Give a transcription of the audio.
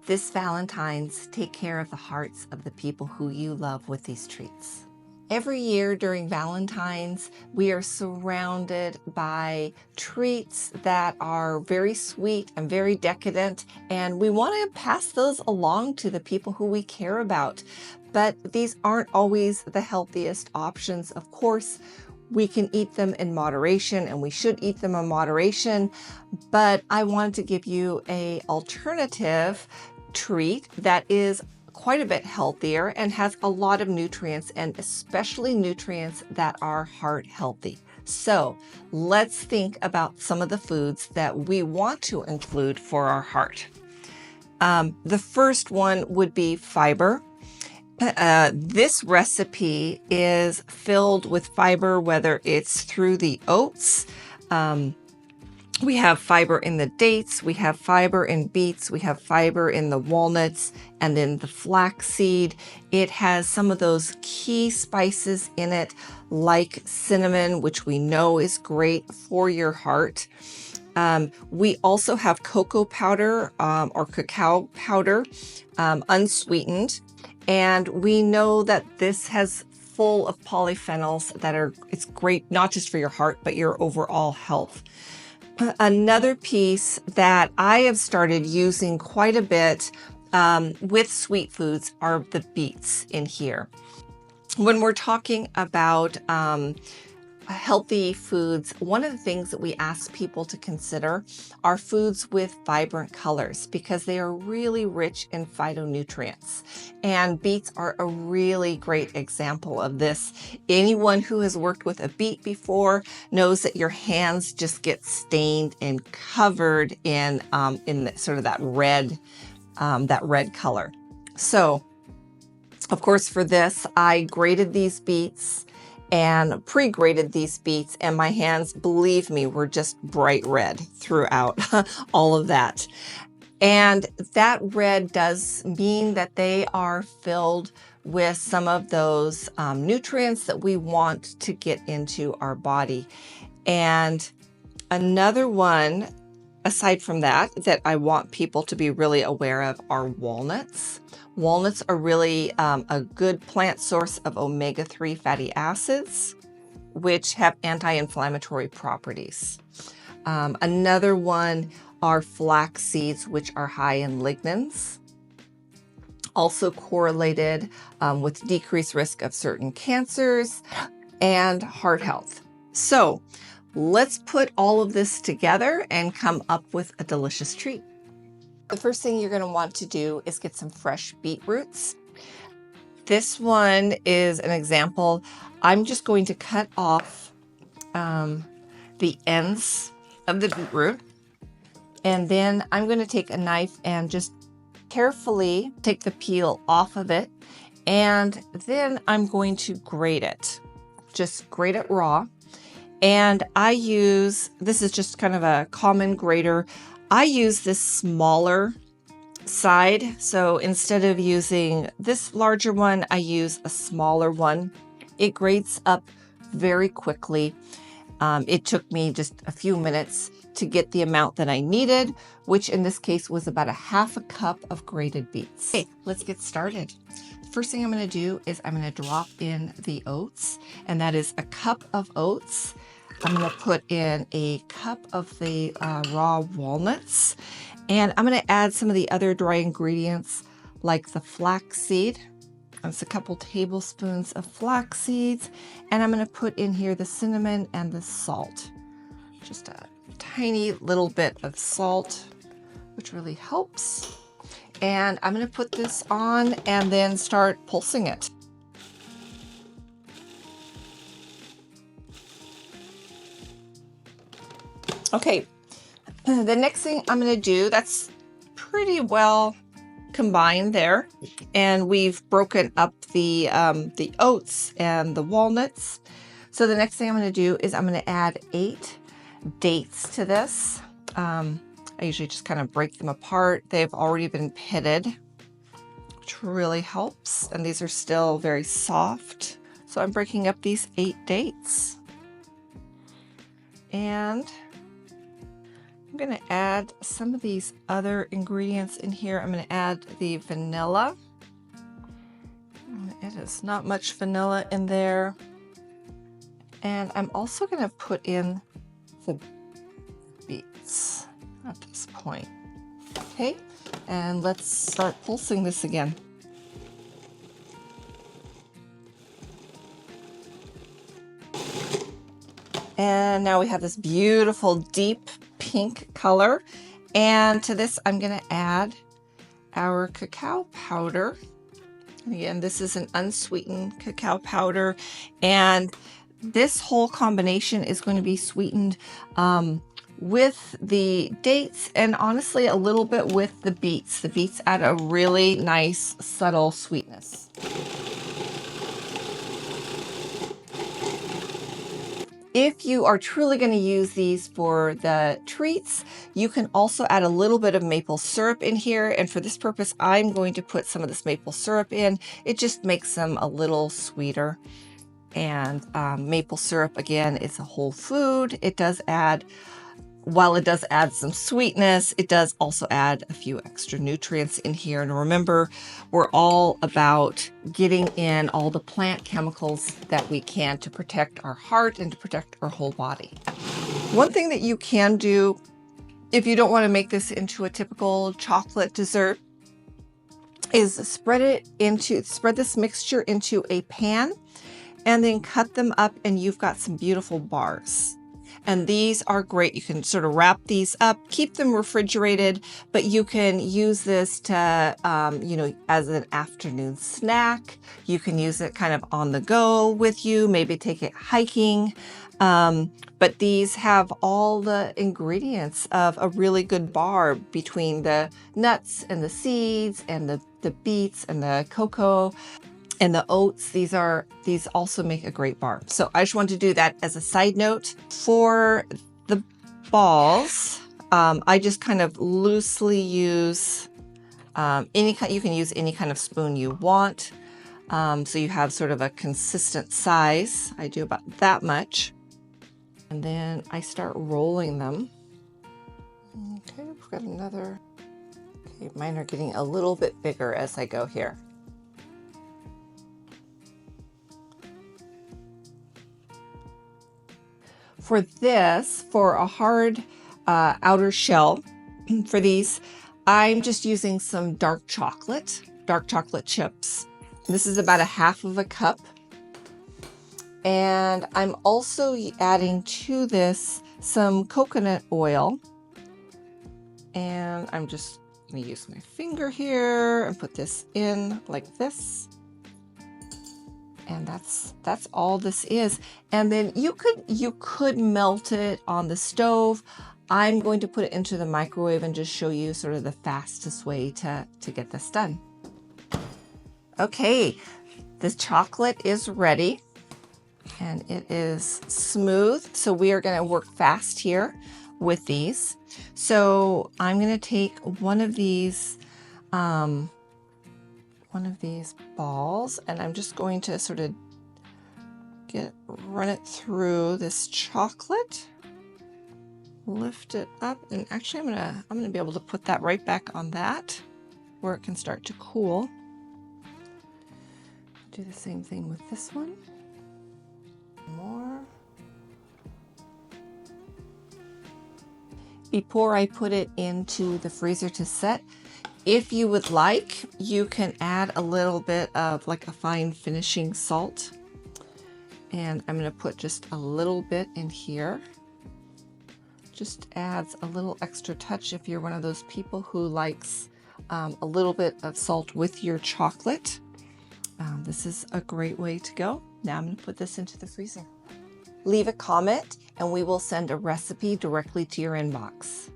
This Valentine's, take care of the hearts of the people who you love with these treats. Every year during Valentine's, we are surrounded by treats that are very sweet and very decadent, and we want to pass those along to the people who we care about. But these aren't always the healthiest options. Of course, we can eat them in moderation, and we should eat them in moderation, but I wanted to give you an alternative treat that is quite a bit healthier and has a lot of nutrients, and especially nutrients that are heart healthy. So let's think about some of the foods that we want to include for our heart. The first one would be fiber. This recipe is filled with fiber, whether it's through the oats. We have fiber in the dates, we have fiber in beets, we have fiber in the walnuts, and then the flaxseed. It has some of those key spices in it, like cinnamon, which we know is great for your heart. We also have cocoa powder or cacao powder, unsweetened. And we know that this has full of polyphenols that it's great, not just for your heart, but your overall health. Another piece that I have started using quite a bit with sweet foods are the beets in here. When we're talking about healthy foods, one of the things that we ask people to consider are foods with vibrant colors, because they are really rich in phytonutrients. And beets are a really great example of this. Anyone who has worked with a beet before knows that your hands just get stained and covered in sort of that red color. So, of course, for this, I grated these beets and pre-grated these beets, and my hands, believe me, were just bright red throughout all of that. And that red does mean that they are filled with some of those nutrients that we want to get into our body. And another one, aside from that I want people to be really aware of are walnuts. Walnuts are really a good plant source of omega-3 fatty acids, which have anti-inflammatory properties. Another one are flax seeds, which are high in lignans, also correlated with decreased risk of certain cancers and heart health. So let's put all of this together and come up with a delicious treat. The first thing you're going to want to do is get some fresh beetroots. This one is an example. I'm just going to cut off the ends of the beetroot, and then I'm going to take a knife and just carefully take the peel off of it, and then I'm going to grate it. Just grate it raw. And this is just kind of a common grater. I use this smaller side. So instead of using this larger one, I use a smaller one. It grates up very quickly. It took me just a few minutes to get the amount that I needed, which in this case was about 1/2 cup of grated beets. Okay, let's get started. First thing I'm going to do is I'm going to drop in the oats, and that is a cup of oats. I'm going to put in a cup of the raw walnuts, and I'm going to add some of the other dry ingredients like the flaxseed. That's a couple tablespoons of flax seeds, and I'm going to put in here the cinnamon and the salt. Just a tiny little bit of salt, which really helps. And I'm going to put this on and then start pulsing it. Okay, the next thing I'm going to do, that's pretty well combined there, and we've broken up the oats and the walnuts. So the next thing I'm going to do is I'm going to add 8 dates to this. I usually just kind of break them apart. They've already been pitted, which really helps, and these are still very soft. So I'm breaking up these 8 dates, and I'm going to add some of these other ingredients in here. I'm going to add the vanilla. It is not much vanilla in there. And I'm also going to put in the beets at this point. Okay, and let's start pulsing this again. And now we have this beautiful deep pink color. And to this, I'm going to add our cacao powder. And again, this is an unsweetened cacao powder. And this whole combination is going to be sweetened with the dates and honestly a little bit with the beets. The beets add a really nice, subtle sweetness. If you are truly going to use these for the treats, you can also add a little bit of maple syrup in here. And for this purpose, I'm going to put some of this maple syrup in. It just makes them a little sweeter. And maple syrup, again, is a whole food. It does add, while it does add some sweetness, it does also add a few extra nutrients in here. And remember, we're all about getting in all the plant chemicals that we can to protect our heart and to protect our whole body. One thing that you can do if you don't want to make this into a typical chocolate dessert is spread this mixture into a pan and then cut them up, and you've got some beautiful bars. And these are great. You can sort of wrap these up, keep them refrigerated, but you can use this to, as an afternoon snack. You can use it kind of on the go with you, maybe take it hiking. But these have all the ingredients of a really good bar between the nuts and the seeds and the beets and the cocoa and the oats. These also make a great bar. So I just wanted to do that as a side note. For the balls, I just kind of loosely use you can use any kind of spoon you want. So you have sort of a consistent size. I do about that much. And then I start rolling them. Okay, we've got another. Okay, mine are getting a little bit bigger as I go here. For this, for a hard outer shell, for these, I'm just using some dark chocolate chips. This is about 1/2 cup. And I'm also adding to this some coconut oil. And I'm just going to use my finger here and put this in like this. And that's all this is. And then you could melt it on the stove. I'm going to put it into the microwave and just show you sort of the fastest way to get this done. Okay, the chocolate is ready and it is smooth. So we are going to work fast here with these. So I'm going to take one of these balls, and I'm just going to sort of run it through this chocolate, lift it up, and actually I'm gonna be able to put that right back on that where it can start to cool. Do the same thing with this one. More. Before I put it into the freezer to set, if you would like, you can add a little bit of like a fine finishing salt. And I'm going to put just a little bit in here. Just adds a little extra touch if you're one of those people who likes a little bit of salt with your chocolate. This is a great way to go. Now I'm going to put this into the freezer. Leave a comment and we will send a recipe directly to your inbox.